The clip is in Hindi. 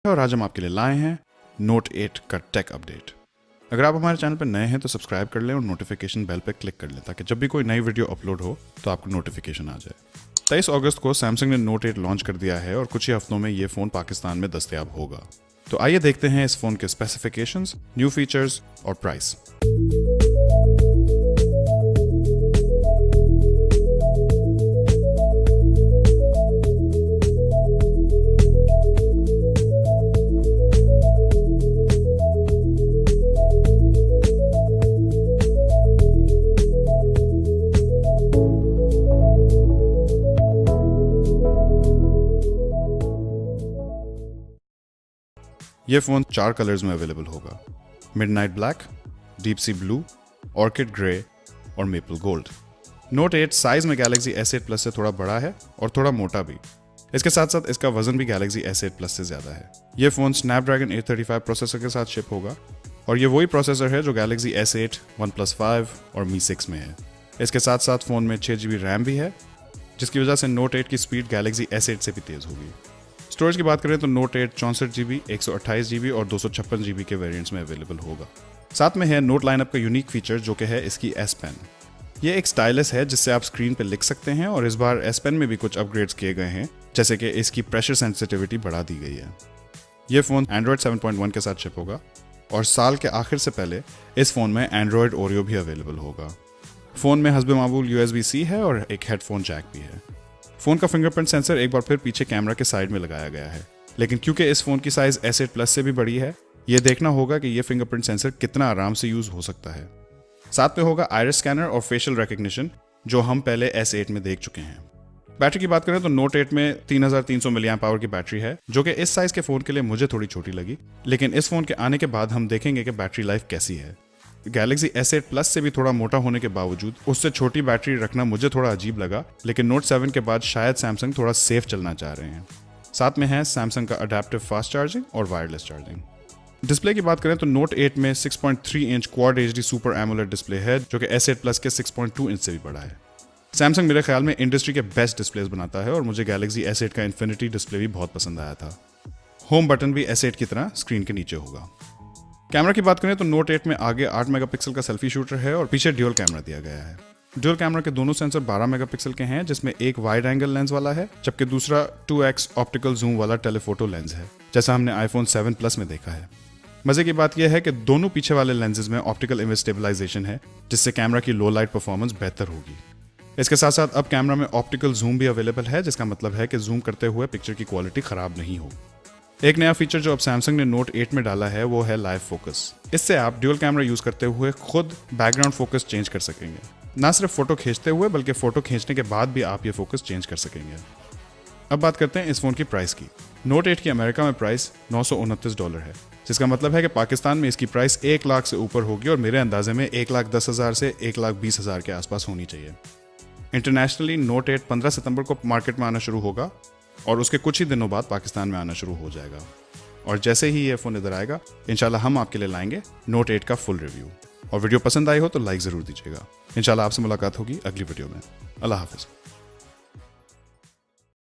और आज हम आपके लिए लाए हैं नोट 8 का टेक अपडेट। अगर आप हमारे चैनल पर नए हैं तो सब्सक्राइब कर लें और नोटिफिकेशन बेल पर क्लिक कर लें ताकि जब भी कोई नई वीडियो अपलोड हो तो आपको नोटिफिकेशन आ जाए। 23 अगस्त को सैमसंग ने नोट 8 लॉन्च कर दिया है और कुछ ही हफ्तों में ये फ़ोन पाकिस्तान में दस्तयाब होगा। तो आइए देखते हैं इस फ़ोन के स्पेसिफिकेशंस, न्यू फीचर्स और प्राइस। ये फ़ोन 4 कलर्स में अवेलेबल होगा: midnight black, deep sea blue, orchid grey और मेपल गोल्ड। नोट 8 साइज में गैलेक्सी S8 प्लस से थोड़ा बड़ा है और थोड़ा मोटा भी। इसके साथ साथ इसका वजन भी गैलेक्सी S8 प्लस से ज़्यादा है। ये फ़ोन स्नैपड्रैगन 835 प्रोसेसर के साथ शिप होगा और ये वही प्रोसेसर है जो गैलेक्सी S8, OnePlus 5 और Mi 6 में है। इसके साथ साथ फ़ोन में 6GB रैम भी है, जिसकी वजह से नोट 8 की स्पीड गैलेक्सी S8 से भी तेज़ होगी। स्टोरेज की बात करें तो नोट 8 64GB, 128GB और 256GB के वेरिएंट्स में अवेलेबल होगा। साथ में है नोट लाइनअप का यूनिक फीचर जो कि है इसकी S Pen। ये एक स्टाइलस है जिससे आप स्क्रीन पर लिख सकते हैं और इस बार S Pen में भी कुछ अपग्रेड्स किए गए हैं, जैसे कि इसकी प्रेशर सेंसिटिविटी बढ़ा दी गई है। ये फ़ोन Android 7.1 के साथ शिप होगा और साल के आखिर से पहले इस फ़ोन में Android Oreo भी अवेलेबल होगा। फ़ोन में हस्बे मामूल USB-C है और एक हेडफोन जैक भी है। फ़ोन का फिंगरप्रिंट सेंसर एक बार फिर पीछे कैमरा के साइड में लगाया गया है, लेकिन क्योंकि इस फ़ोन की साइज़ S8 प्लस से भी बड़ी है, ये देखना होगा कि ये फिंगरप्रिंट सेंसर कितना आराम से यूज़ हो सकता है। साथ में होगा आइरिस स्कैनर और फेशियल रिकग्निशन, जो हम पहले S8 में देख चुके हैं। बैटरी की बात करें तो नोट 8 में 3300 mAh की बैटरी है, जो कि इस साइज़ के फ़ोन के लिए मुझे थोड़ी छोटी लगी, लेकिन इस फ़ोन के आने के बाद हम देखेंगे कि बैटरी लाइफ कैसी है। गैलेक्सी S8 प्लस से भी थोड़ा मोटा होने के बावजूद उससे छोटी बैटरी रखना मुझे थोड़ा अजीब लगा, लेकिन नोट 7 के बाद शायद सैमसंग थोड़ा सेफ चलना चाह रहे हैं। साथ में है सैमसंग का अडेप्टिव फास्ट चार्जिंग और वायरलेस चार्जिंग। डिस्प्ले की बात करें तो नोट 8 में 6.3 inch quad HD super AMOLED display है, जो कि S8 प्लस के 6.2 इंच से भी बड़ा है। सैमसंग मेरे ख्याल में इंडस्ट्री के बेस्ट डिस्प्लेस बनाता है और मुझे गैलेक्सी S8 का इन्फिनिटी डिस्प्ले भी बहुत पसंद आया था। होम बटन भी S8 की तरह स्क्रीन के नीचे होगा। कैमरा की बात करें तो नोट 8 में आगे 8 मेगापिक्सल का सेल्फी शूटर है और पीछे ड्यूल कैमरा दिया गया है। ड्यूल कैमरा के दोनों सेंसर 12 मेगापिक्सल के हैं, जिसमें एक वाइड एंगल लेंस वाला है जबकि दूसरा 2x ऑप्टिकल जूम वाला टेलीफोटो लेंस है, जैसा हमने iPhone 7 प्लस में देखा है। मजे की बात यह है कि दोनों पीछे वाले लेंसेज में ऑप्टिकल इमेज स्टेबलाइजेशन है, जिससे कैमरा की लो लाइट परफॉर्मेंस बेहतर होगी। इसके साथ साथ अब कैमरा में ऑप्टिकल जूम भी अवेलेबल है, जिसका मतलब है कि जूम करते हुए पिक्चर की क्वालिटी खराब नहीं होगी। एक नया फीचर जो अब सैमसंग ने नोट 8 में डाला है वो है लाइव फोकस। इससे आप ड्यूल कैमरा यूज करते हुए खुद बैकग्राउंड फोकस चेंज कर सकेंगे। ना सिर्फ फोटो खींचते हुए बल्कि फोटो खींचने के बाद भी आप ये फोकस चेंज कर सकेंगे। अब बात करते हैं इस फोन की प्राइस की। नोट 8 की अमेरिका में प्राइस $929 है, जिसका मतलब है कि पाकिस्तान में इसकी प्राइस 1 लाख से ऊपर होगी और मेरे अंदाजे में 1,10,000 से 1,20,000 के आसपास होनी चाहिए। इंटरनेशनली नोट 8 15 सितंबर को मार्केट में आना शुरू होगा और उसके कुछ ही दिनों बाद पाकिस्तान में आना शुरू हो जाएगा। और जैसे ही ये फ़ोन इधर आएगा, इंशाल्लाह हम आपके लिए लाएंगे नोट 8 का फुल रिव्यू। और वीडियो पसंद आई हो तो लाइक ज़रूर दीजिएगा। इंशाल्लाह आपसे मुलाकात होगी अगली वीडियो में। अल्लाह हाफिज़।